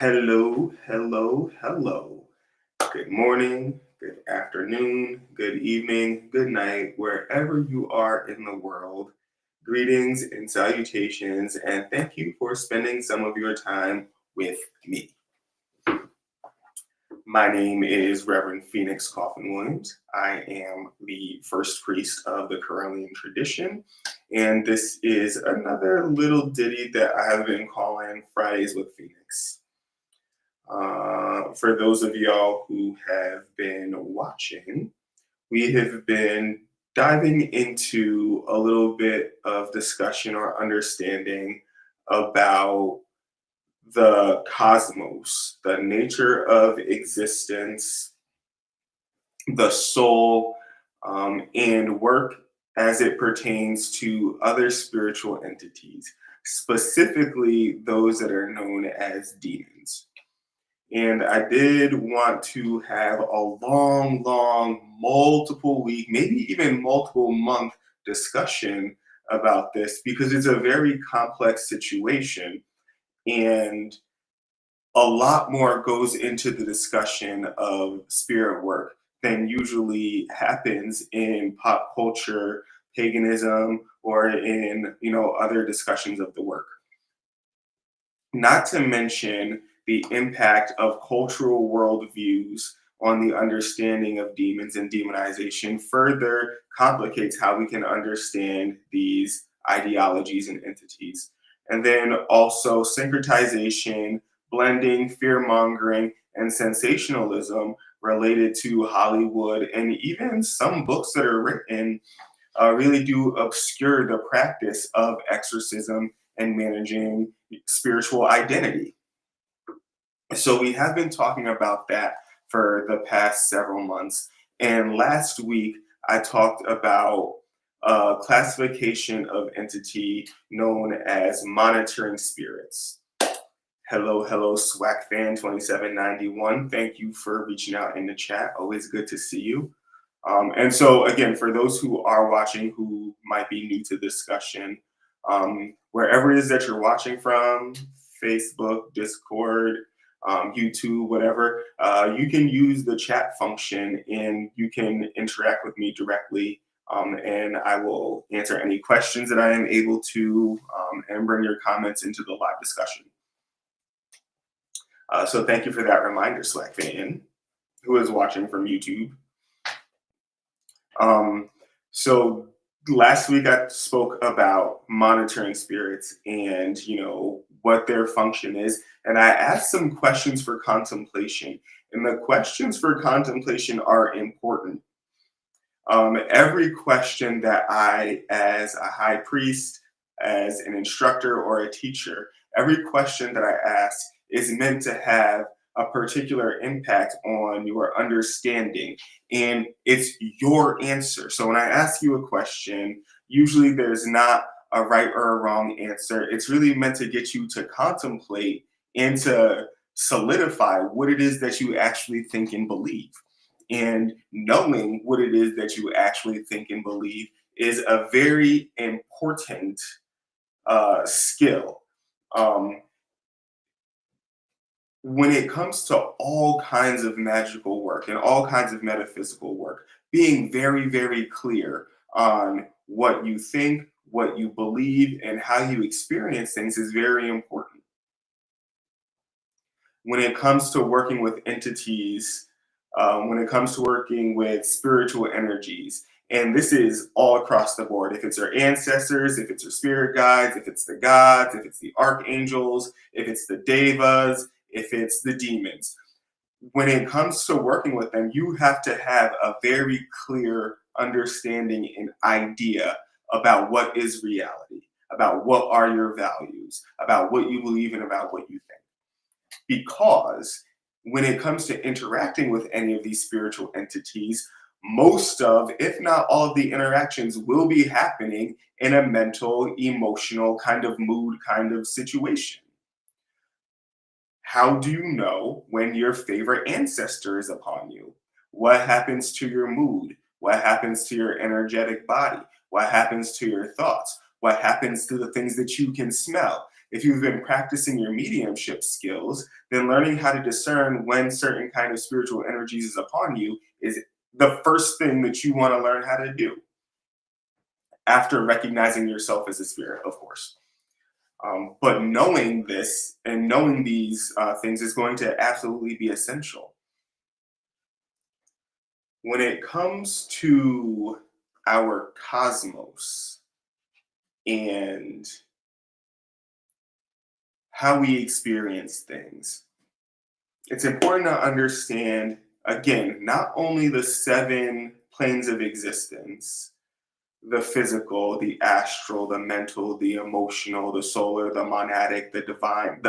Hello, hello, hello. Good morning, good afternoon, good evening, good night, wherever you are in the world. Greetings and salutations, and thank you for spending some of your time with me. My name is Reverend Phoenix Coffin Williams. I am the first priest of the Corellian tradition, and this is another little ditty that I have been calling Fridays with Phoenix. For those of y'all who have been watching, we have been diving into a little bit of discussion or understanding about the cosmos, the nature of existence, the soul, and work as it pertains to other spiritual entities, specifically those that are known as demons. And I did want to have a long, multiple week, maybe even multiple month discussion about this because it's a very complex situation. And a lot more goes into the discussion of spirit work than usually happens in pop culture, paganism, or in other discussions of the work. Not to mention the impact of cultural worldviews on the understanding of demons and demonization further complicates how we can understand these ideologies and entities. And then also syncretization, blending, fear mongering, and sensationalism related to Hollywood, and even some books that are written really do obscure the practice of exorcism and managing spiritual identity. So we have been talking about that for the past several months. And last week, I talked about a classification of entity known as monitoring spirits. Hello, SWAC fan 2791. Thank you for reaching out in the chat. Always good to see you. And so, again, for those who are watching who might be new to discussion, wherever it is that you're watching from, Facebook, Discord, YouTube, whatever, you can use the chat function and you can interact with me directly. And I will answer any questions that I am able to and bring your comments into the live discussion. So thank you for that reminder, Slack fan, who is watching from YouTube. So last week I spoke about monitoring spirits and what their function is, and I asked some questions for contemplation. And the questions for contemplation are important. Every question that I, as a high priest, as an instructor or a teacher, every question that I ask is meant to have a particular impact on your understanding, and it's your answer. So when I ask you a question, usually there's not a right or a wrong answer. It's really meant to get you to contemplate and to solidify what it is that you actually think and believe. And knowing what it is that you actually think and believe is a very important skill. Um, when it comes to all kinds of magical work and all kinds of metaphysical work, being very, very clear on what you think, what you believe, and how you experience things is very important. When it comes to working with entities, when it comes to working with spiritual energies, and this is all across the board. If it's our ancestors, if it's our spirit guides, if it's the gods, if it's the archangels, if it's the devas, if it's the demons. When it comes to working with them, you have to have a very clear understanding and idea about what is reality, about what are your values, about what you believe and about what you think. Because when it comes to interacting with any of these spiritual entities, most of, if not all of the interactions will be happening in a mental, emotional kind of mood kind of situation. How do you know when your favorite ancestor is upon you? What happens to your mood? What happens to your energetic body? What happens to your thoughts? What happens to the things that you can smell? If you've been practicing your mediumship skills, then learning how to discern when certain kind of spiritual energies is upon you is the first thing that you want to learn how to do after recognizing yourself as a spirit, of course. But knowing this and knowing these things is going to absolutely be essential. When it comes to our cosmos and how we experience things, it's important to understand, again, not only the 7 planes of existence, the physical, the astral, the mental, the emotional, the solar, the monadic, the divine,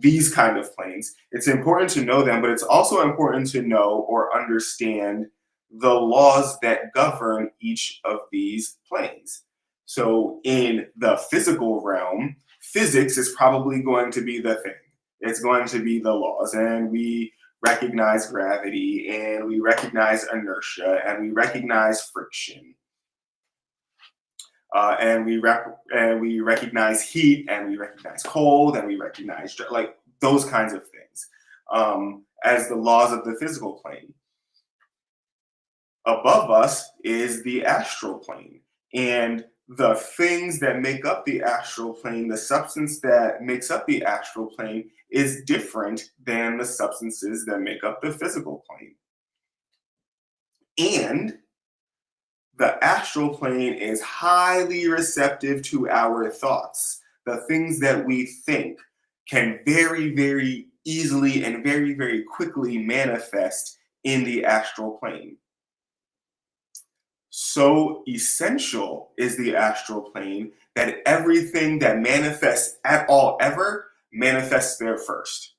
these kind of planes. It's important to know them, but it's also important to know or understand the laws that govern each of these planes. So in the physical realm, physics is probably going to be the thing. It's going to be the laws, and we recognize gravity, and we recognize inertia, and we recognize friction. And we recognize heat, and we recognize cold, and we recognize like those kinds of things as the laws of the physical plane. Above us is the astral plane, and the things that make up the astral plane, the substance that makes up the astral plane, is different than the substances that make up the physical plane. And the astral plane is highly receptive to our thoughts. The things that we think can very, very easily and very, very quickly manifest in the astral plane. So essential is the astral plane that everything that manifests at all ever manifests there first.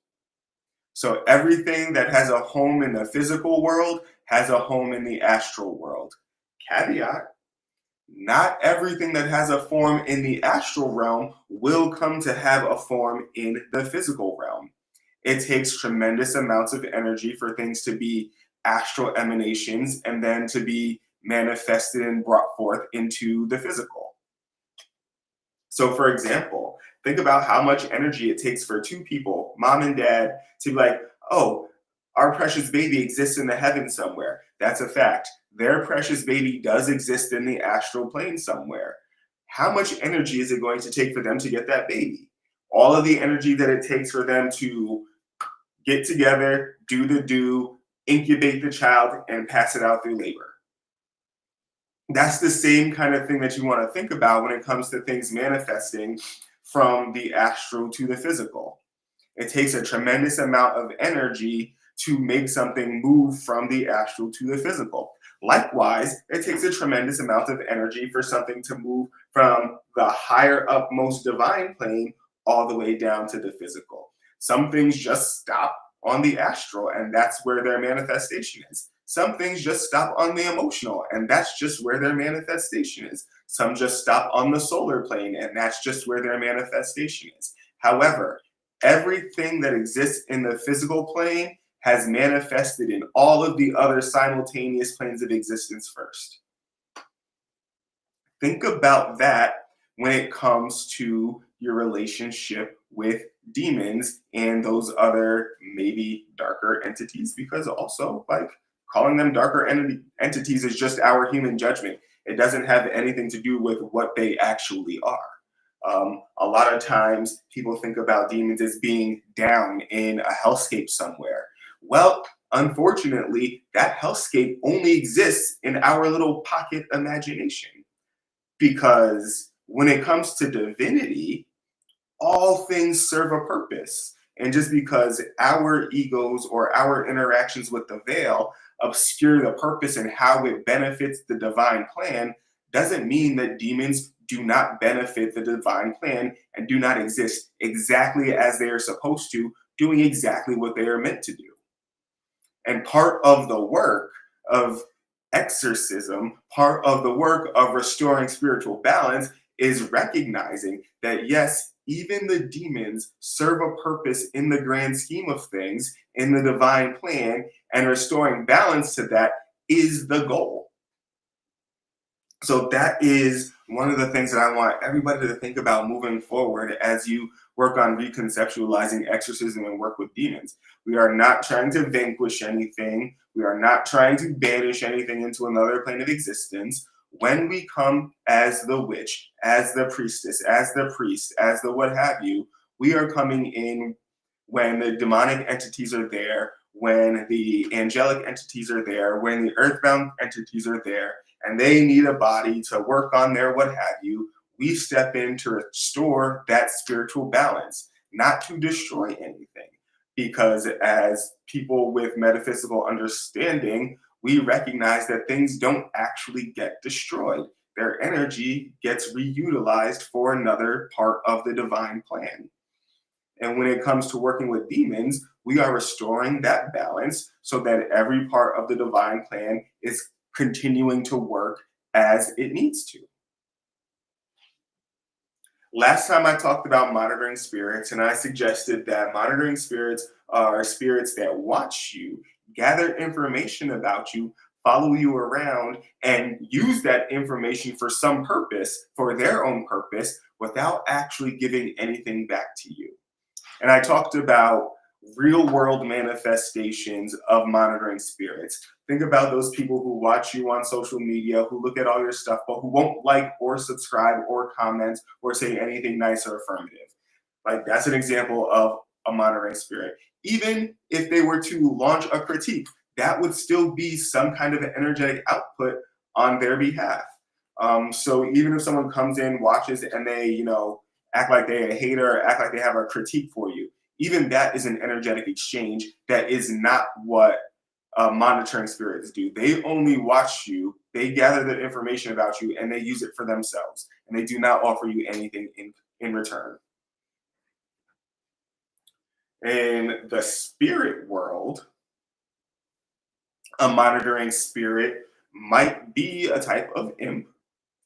So everything that has a home in the physical world has a home in the astral world. Caveat, not everything that has a form in the astral realm will come to have a form in the physical realm. It takes tremendous amounts of energy for things to be astral emanations and then to be manifested and brought forth into the physical. So, for example, think about how much energy it takes for 2 people, mom and dad, to be like, oh, our precious baby exists in the heavens somewhere. That's a fact. Their precious baby does exist in the astral plane somewhere. How much energy is it going to take for them to get that baby? All of the energy that it takes for them to get together, incubate the child, and pass it out through labor. That's the same kind of thing that you want to think about when it comes to things manifesting from the astral to the physical. It takes a tremendous amount of energy to make something move from the astral to the physical. Likewise, it takes a tremendous amount of energy for something to move from the higher upmost divine plane all the way down to the physical. Some things just stop on the astral, and that's where their manifestation is. Some things just stop on the emotional, and that's just where their manifestation is. Some just stop on the solar plane, and that's just where their manifestation is. However, everything that exists in the physical plane has manifested in all of the other simultaneous planes of existence first. Think about that when it comes to your relationship with demons and those other maybe darker entities, because also, like, calling them darker entities is just our human judgment. It doesn't have anything to do with what they actually are. A lot of times people think about demons as being down in a hellscape somewhere. Well, unfortunately, that hellscape only exists in our little pocket imagination. Because when it comes to divinity, all things serve a purpose. And just because our egos or our interactions with the veil obscure the purpose and how it benefits the divine plan, doesn't mean that demons do not benefit the divine plan and do not exist exactly as they are supposed to, doing exactly what they are meant to do. And part of the work of exorcism, part of the work of restoring spiritual balance is recognizing that, yes, even the demons serve a purpose in the grand scheme of things, in the divine plan, and restoring balance to that is the goal. So that is One of the things that I want everybody to think about moving forward as you work on reconceptualizing exorcism and work with demons. We are not trying to vanquish anything. We are not trying to banish anything into another plane of existence. When we come as the witch, as the priestess, as the priest, as the what have you, we are coming in when the demonic entities are there, when the angelic entities are there, when the earthbound entities are there, and they need a body to work on their what have you. We step in to restore that spiritual balance, not to destroy anything. Because as people with metaphysical understanding, we recognize that things don't actually get destroyed. Their energy gets reutilized for another part of the divine plan. And when it comes to working with demons, we are restoring that balance so that every part of the divine plan is continuing to work as it needs to. Last time I talked about monitoring spirits, and I suggested that monitoring spirits are spirits that watch you, gather information about you, follow you around, and use that information for some purpose, for their own purpose, without actually giving anything back to you. And I talked about real world manifestations of monitoring spirits. Think about those people who watch you on social media, who look at all your stuff, but who won't like or subscribe or comment or say anything nice or affirmative. Like, that's an example of a monitoring spirit. Even if they were to launch a critique, that would still be some kind of an energetic output on their behalf. So even if someone comes in, watches, and they, act like they're a hater, act like they have a critique for you, even that is an energetic exchange. That is not what monitoring spirits do. They only watch you, they gather the information about you, and they use it for themselves. And they do not offer you anything in return. In the spirit world, a monitoring spirit might be a type of imp.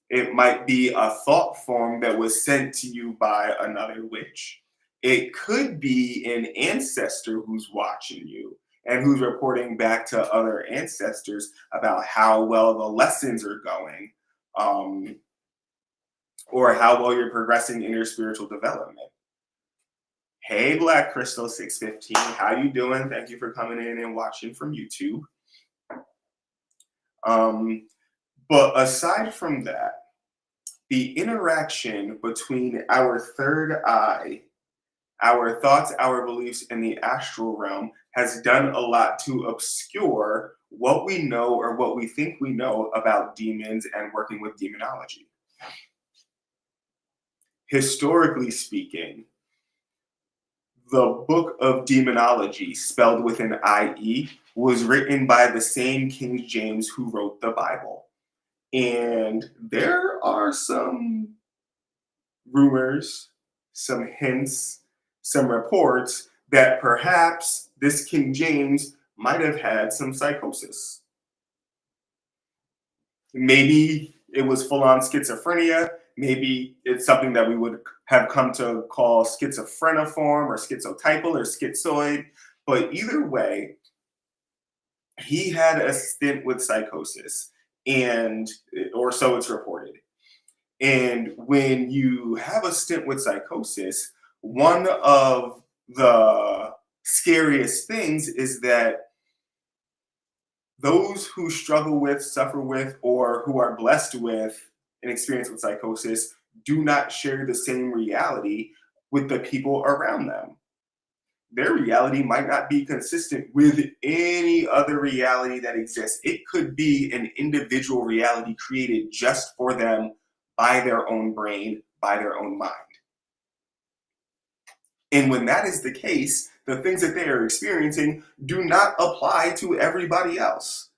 It might be a thought form that was sent to you by another witch. It could be an ancestor who's watching you and who's reporting back to other ancestors about how well the lessons are going, um, or how well you're progressing in your spiritual development. Hey, Black Crystal 615, how you doing? Thank you for coming in and watching from YouTube. But aside from that, the interaction between our third eye, our thoughts, our beliefs, and the astral realm has done a lot to obscure what we know or what we think we know about demons and working with demonology. Historically speaking, the book of demonology, spelled with an IE, was written by the same King James who wrote the Bible. And there are some rumors, some hints, some reports that perhaps this King James might have had some psychosis. Maybe it was full on schizophrenia. Maybe it's something that we would have come to call schizophreniform or schizotypal or schizoid. But either way, he had a stint with psychosis, and or so it's reported. And when you have a stint with psychosis, one of the scariest things is that those who struggle with, suffer with, or who are blessed with an experience with psychosis do not share the same reality with the people around them. Their reality might not be consistent with any other reality that exists. It could be an individual reality created just for them by their own brain, by their own mind. And when that is the case, the things that they are experiencing do not apply to everybody else.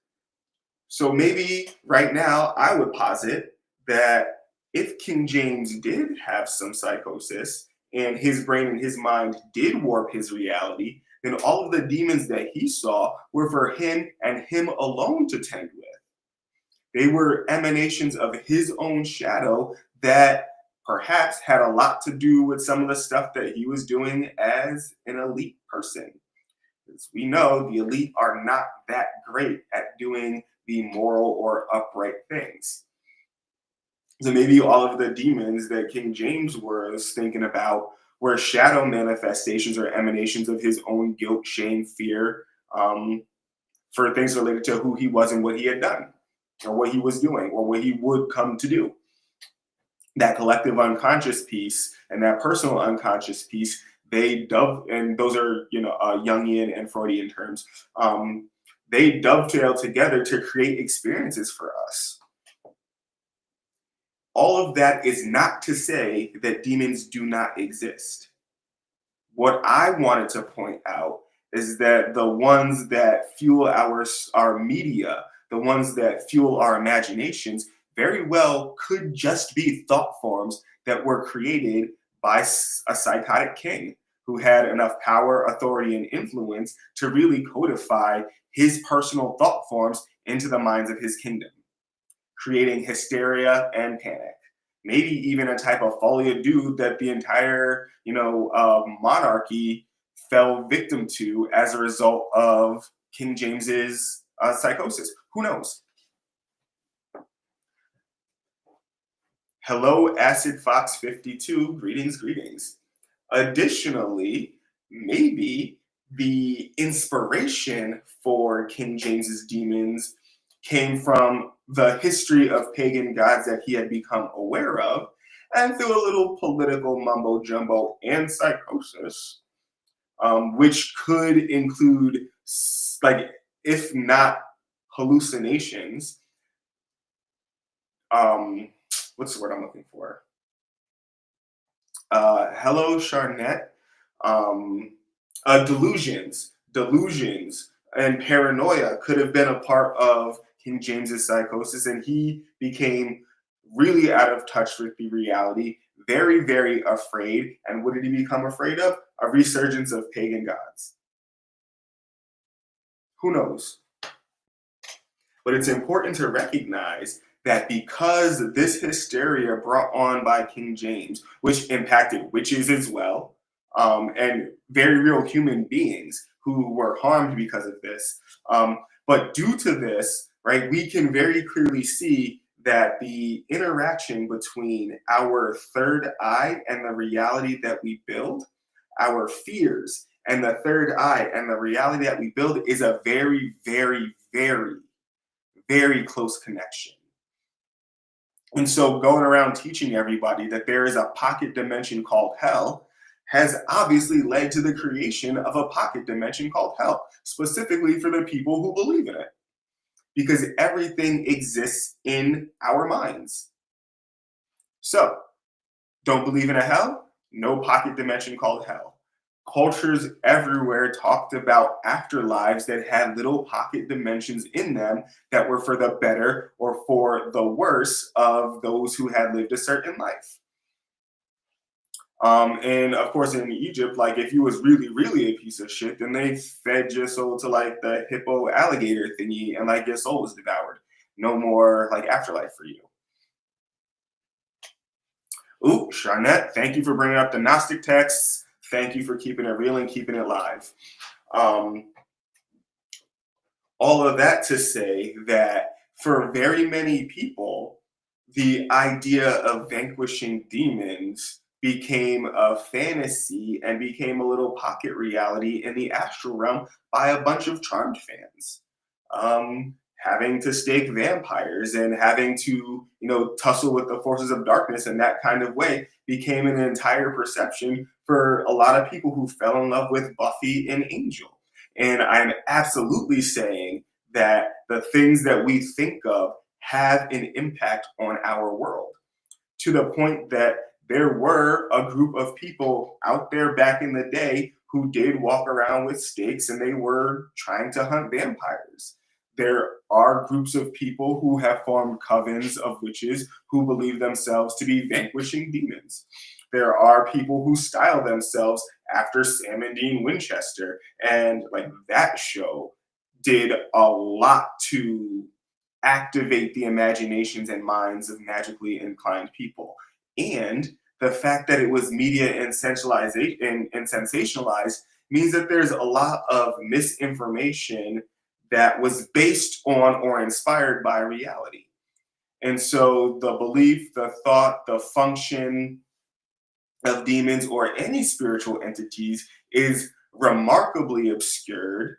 So maybe right now I would posit that if King James did have some psychosis and his brain and his mind did warp his reality, then all of the demons that he saw were for him and him alone to tend with. They were emanations of his own shadow that perhaps had a lot to do with some of the stuff that he was doing as an elite person. As we know, the elite are not that great at doing the moral or upright things. So maybe all of the demons that King James was thinking about were shadow manifestations or emanations of his own guilt, shame, fear, um, for things related to who he was and what he had done, or what he was doing, or what he would come to do. That collective unconscious piece and that personal unconscious piece, they dove, and those are, Jungian and Freudian terms. They dovetail together to create experiences for us. All of that is not to say that demons do not exist. What I wanted to point out is that the ones that fuel our media, the ones that fuel our imaginations, very well could just be thought forms that were created by a psychotic king who had enough power, authority, and influence to really codify his personal thought forms into the minds of his kingdom, creating hysteria and panic. Maybe even a type of folie à deux that the entire, monarchy fell victim to as a result of King James's psychosis. Who knows? Hello, Acid Fox 52. Greetings, greetings. Additionally, maybe the inspiration for King James's demons came from the history of pagan gods that he had become aware of, and through a little political mumbo jumbo and psychosis, which could include, like, if not hallucinations, what's the word I'm looking for? Hello, Charnette. Delusions, and paranoia could have been a part of King James's psychosis, and he became really out of touch with the reality, very, very afraid. And what did he become afraid of? A resurgence of pagan gods. Who knows? But it's important to recognize that because this hysteria brought on by King James, which impacted witches as well, and very real human beings who were harmed because of this. But due to this, right, we can very clearly see that the interaction between our third eye and the reality that we build, our fears and the third eye and the reality that we build, is a very, very, very, very close connection. And so going around teaching everybody that there is a pocket dimension called hell has obviously led to the creation of a pocket dimension called hell, specifically for the people who believe in it. Because everything exists in our minds. So, don't believe in a hell? No pocket dimension called hell. Cultures everywhere talked about afterlives that had little pocket dimensions in them that were for the better or for the worse of those who had lived a certain life. And of course, in Egypt, like, if you was really, really a piece of shit, then they fed your soul to like the hippo alligator thingy, and like your soul was devoured. No more like afterlife for you. Ooh, Charnette, thank you for bringing up the Gnostic texts. Thank you for keeping it real and keeping it live. All of that to say that for very many people, the idea of vanquishing demons became a fantasy and became a little pocket reality in the astral realm by a bunch of Charmed fans. Having to stake vampires and having to, tussle with the forces of darkness in that kind of way became an entire perception for a lot of people who fell in love with Buffy and Angel. And I'm absolutely saying that the things that we think of have an impact on our world, to the point that there were a group of people out there back in the day who did walk around with stakes and they were trying to hunt vampires. There are groups of people who have formed covens of witches who believe themselves to be vanquishing demons. There are people who style themselves after Sam and Dean Winchester, and like that show did a lot to activate the imaginations and minds of magically inclined people. And the fact that it was media and sensationalized means that there's a lot of misinformation that was based on or inspired by reality. And so the belief, the thought, the function of demons or any spiritual entities is remarkably obscured,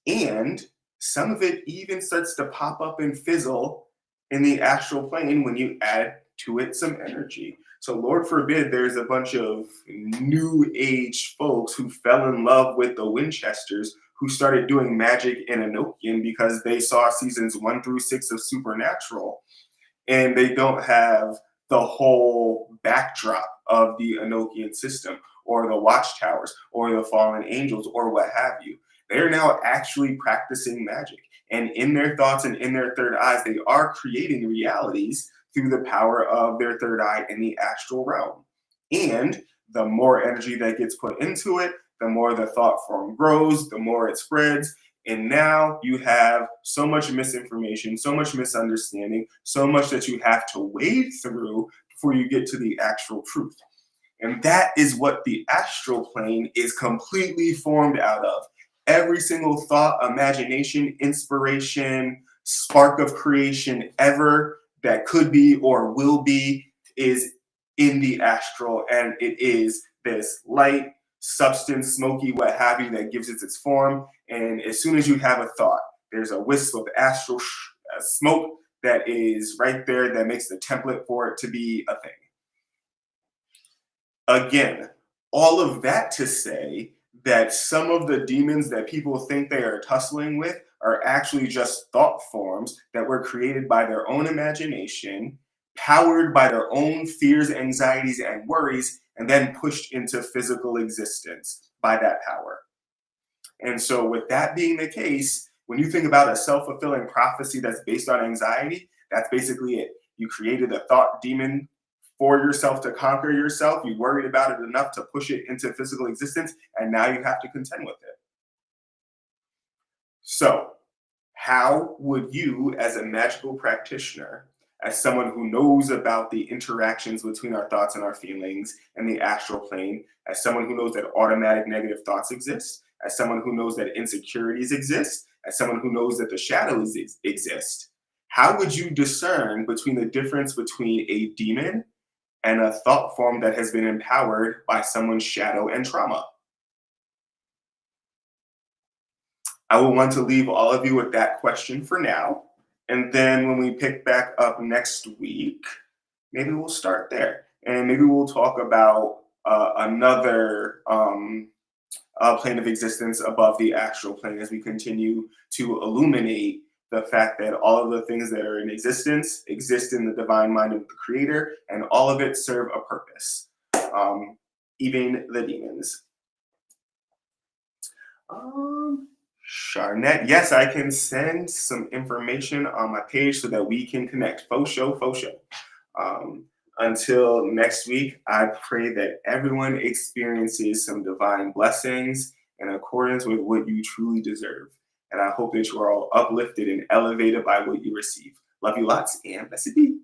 and some of it even starts to pop up and fizzle in the astral plane when you add to it some energy. So, Lord forbid, there's a bunch of new age folks who fell in love with the Winchesters who started doing magic in Enochian because they saw seasons 1 through 6 of Supernatural, and they don't have the whole backdrop of the Enochian system or the watchtowers or the fallen angels or what have you. They're now actually practicing magic. And in their thoughts and in their third eyes, they are creating realities through the power of their third eye in the astral realm. And the more energy that gets put into it, the more the thought form grows, the more it spreads. And now you have so much misinformation, so much misunderstanding, so much that you have to wade through before you get to the actual truth. And that is what the astral plane is completely formed out of. Every single thought, imagination, inspiration, spark of creation ever that could be or will be is in the astral. And it is this light, substance, smoky, what have you, that gives it its form. And as soon as you have a thought, there's a wisp of astral smoke that is right there that makes the template for it to be a thing. Again, all of that to say that some of the demons that people think they are tussling with are actually just thought forms that were created by their own imagination, powered by their own fears, anxieties, and worries, and then pushed into physical existence by that power. And so, with that being the case, when you think about a self fulfilling prophecy that's based on anxiety, that's basically it. You created a thought demon for yourself to conquer yourself. You worried about it enough to push it into physical existence, and now you have to contend with it. So, how would you, as a magical practitioner, as someone who knows about the interactions between our thoughts and our feelings and the astral plane, as someone who knows that automatic negative thoughts exist, as someone who knows that insecurities exist, as someone who knows that the shadows exist, how would you discern between the difference between a demon and a thought form that has been empowered by someone's shadow and trauma? I will want to leave all of you with that question for now. And then when we pick back up next week, maybe we'll start there. And maybe we'll talk about another plane of existence above the astral plane as we continue to illuminate the fact that all of the things that are in existence exist in the divine mind of the creator, and all of it serve a purpose, even the demons. Charnette, yes, I can send some information on my page so that we can connect. Faux show, faux show. Until next week, I pray that everyone experiences some divine blessings in accordance with what you truly deserve. And I hope that you are all uplifted and elevated by what you receive. Love you lots, and blessed be.